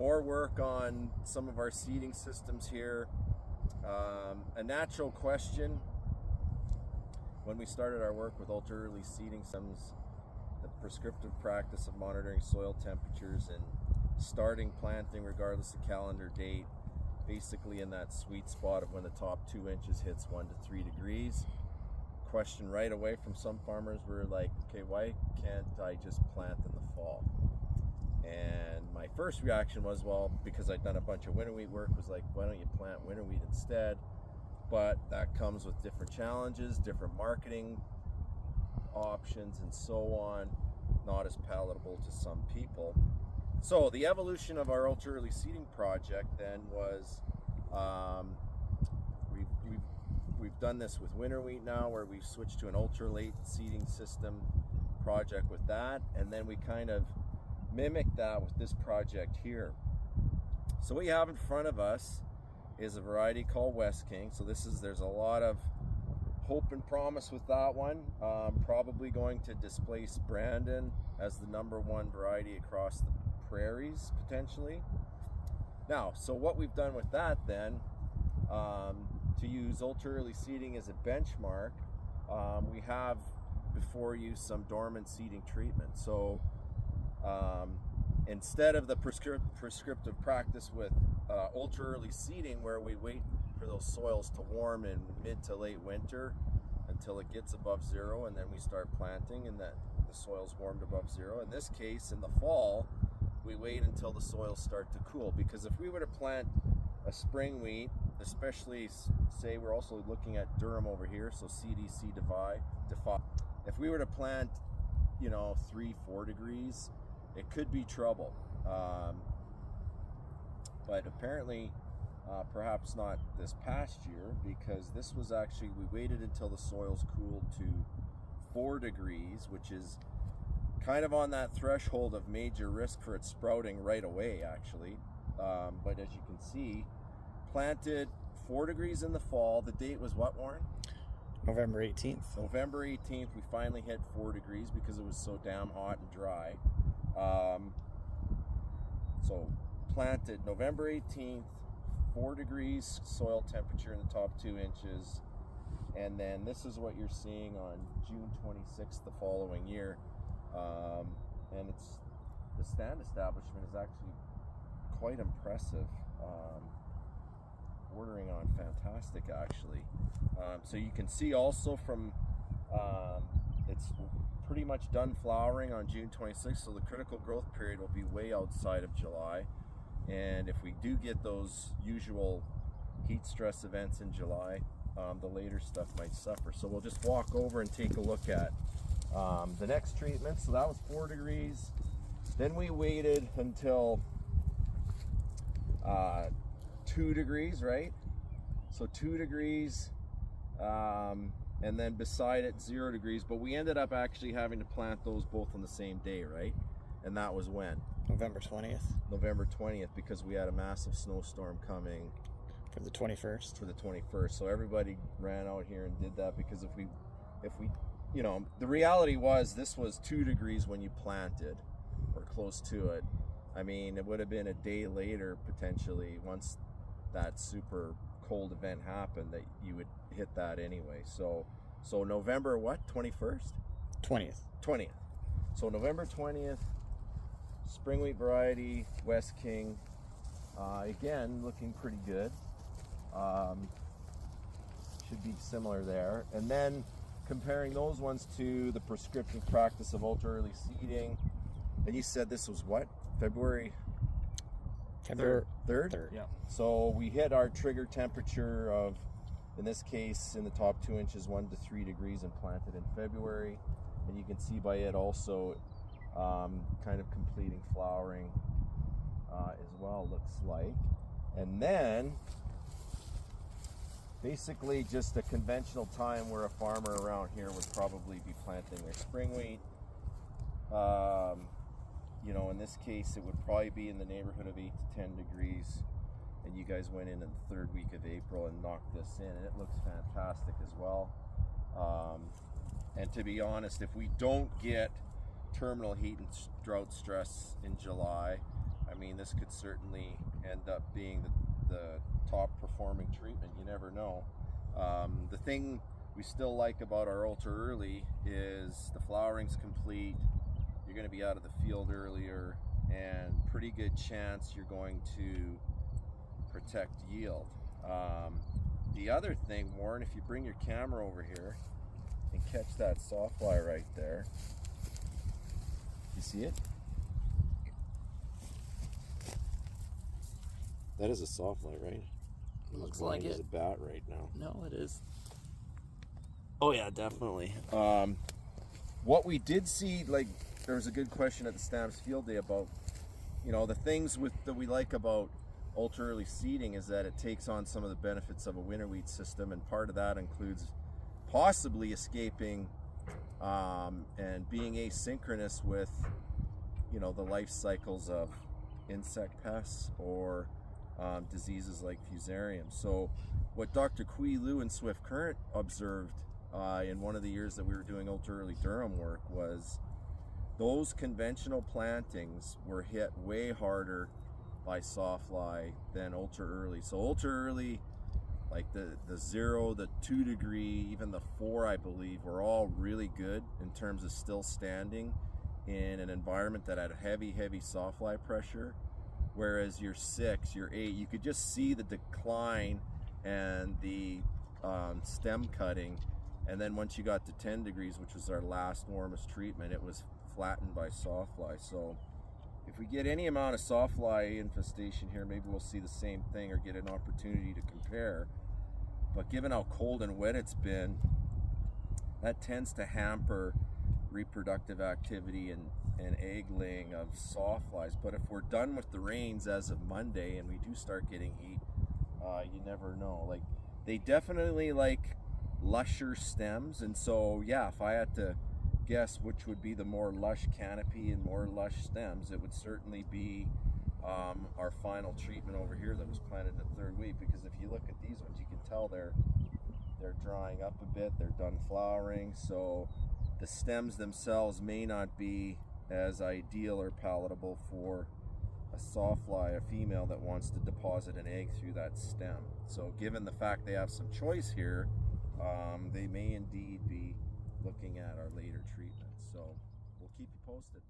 more work on some of our seeding systems here. A natural question when we started our work with ultra early seeding systems, the prescriptive practice of monitoring soil temperatures and starting planting regardless of calendar date, basically in that sweet spot of when the top 2 inches hits 1 to 3 degrees. Question right away from some farmers were like, okay, why can't I just plant in the fall? And my first reaction was, well, because I'd done a bunch of winter wheat work, was like, why don't you plant winter wheat instead? But that comes with different challenges, different marketing options, and so on, not as palatable to some people. So the evolution of our ultra early seeding project then was, we've done this with winter wheat now, where we've switched to an ultra late seeding system project with that, and then we kind of mimic that with this project here. So what you have in front of us is a variety called West King. So there's a lot of hope and promise with that one. Probably going to displace Brandon as the #1 variety across the prairies potentially. Now, so what we've done with that then, to use ultra early seeding as a benchmark, we have before you some dormant seeding treatment. So instead of the prescriptive practice with ultra early seeding, where we wait for those soils to warm in mid to late winter until it gets above zero, and then we start planting and that the soil's warmed above zero. In this case, in the fall, we wait until the soils start to cool, because if we were to plant a spring wheat, especially say we're also looking at durum over here, so CDC Defy. If we were to plant, 3-4 degrees, it could be trouble. But apparently, perhaps not this past year, because this was actually, we waited until the soils cooled to 4 degrees, which is kind of on that threshold of major risk for it sprouting right away, actually. But as you can see, planted 4 degrees in the fall. The date was what, Warren? November 18th. November 18th, we finally hit 4 degrees because it was so damn hot and dry. So planted November 18th, 4 degrees soil temperature in the top 2 inches. And then this is what you're seeing on June 26th the following year. And the stand establishment is actually quite impressive. Bordering on fantastic, actually. So you can see also from it's pretty much done flowering on June 26th, so the critical growth period will be way outside of July. And if we do get those usual heat stress events in July, the later stuff might suffer. So we'll just walk over and take a look at the next treatment. So that was 4 degrees. Then we waited until 2 degrees, right? So 2 degrees, and then beside it 0 degrees, but we ended up actually having to plant those both on the same day, right? And that was when? November 20th. November 20th, because we had a massive snowstorm coming For the 21st. for the 21st. So everybody ran out here and did that, because if we the reality was this was 2 degrees when you planted, or close to it. I mean, it would have been a day later potentially, once that super cold event happened, that you would hit that anyway. So November what? 21st? 20th. So November 20th, spring wheat variety, West King. Again, looking pretty good. Should be similar there. And then comparing those ones to the prescriptive practice of ultra early seeding. And you said this was what? February 3rd? Yeah. So we hit our trigger temperature of, in this case, in the top 2 inches, 1 to 3 degrees, and planted in February. And you can see by it also kind of completing flowering as well, looks like. And then basically just a conventional time where a farmer around here would probably be planting their spring wheat. In this case, it would probably be in the neighborhood of 8 to 10 degrees. And you guys went in the 3rd week of April and knocked this in, and it looks fantastic as well. And to be honest, if we don't get terminal heat and drought stress in July, mean, this could certainly end up being the top performing treatment. You never know. The thing we still like about our ultra early is the flowering's complete. You're going to be out of the field earlier, and pretty good chance you're going to protect yield. The other thing, Warren, if you bring your camera over here and catch that sawfly right there, you see it? That is a sawfly, right? Looks like It's it. a bat right now. No, it is. Oh yeah, definitely. What we did see, like, there was a good question at the Stamps Field Day about, you know, the things that we like about ultra early seeding is that it takes on some of the benefits of a winter wheat system, and part of that includes possibly escaping and being asynchronous with, you know, the life cycles of insect pests or diseases like fusarium. So what Dr. Kui Liu and Swift Current observed in one of the years that we were doing ultra early durum work was those conventional plantings were hit way harder by sawfly than ultra early. So ultra early, like the 0, the 2 degree, even the 4, I believe, were all really good in terms of still standing in an environment that had heavy sawfly pressure. Whereas your 6, your 8, you could just see the decline and the stem cutting. And then once you got to 10 degrees, which was our last warmest treatment, it was flattened by sawfly. So if we get any amount of sawfly infestation here, maybe we'll see the same thing or get an opportunity to compare. But given how cold and wet it's been, that tends to hamper reproductive activity and egg laying of sawflies. But if we're done with the rains as of Monday and we do start getting heat, you never know. Like, they definitely like lusher stems, and so yeah, if I had to guess which would be the more lush canopy and more lush stems, it would certainly be our final treatment over here that was planted in the 3rd week. Because if you look at these ones, you can tell they're drying up a bit, they're done flowering, so the stems themselves may not be as ideal or palatable for a sawfly, a female that wants to deposit an egg through that stem. So given the fact they have some choice here, they may indeed be looking at our later treatment. So we'll keep you posted.